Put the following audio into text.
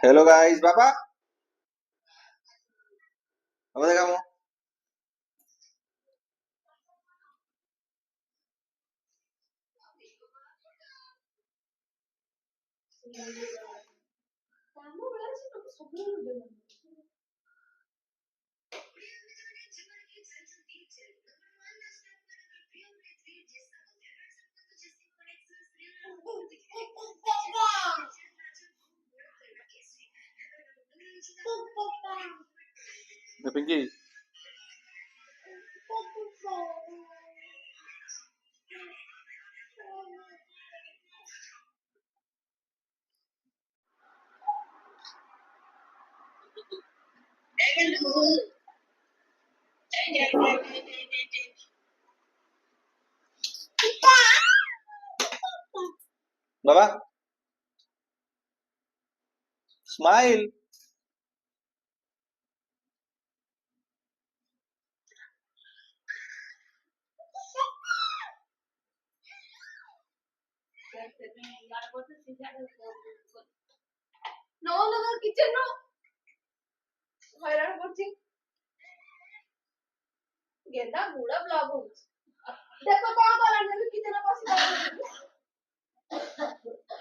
Hello guys, Bapak. Apa sih kamu? Pinky. Bapak, smile. No, kitchen no. হয়রান করছি গেন্দা বুড়া blog হচ্ছে দেখো কম বলার জন্য কিচেনে বসে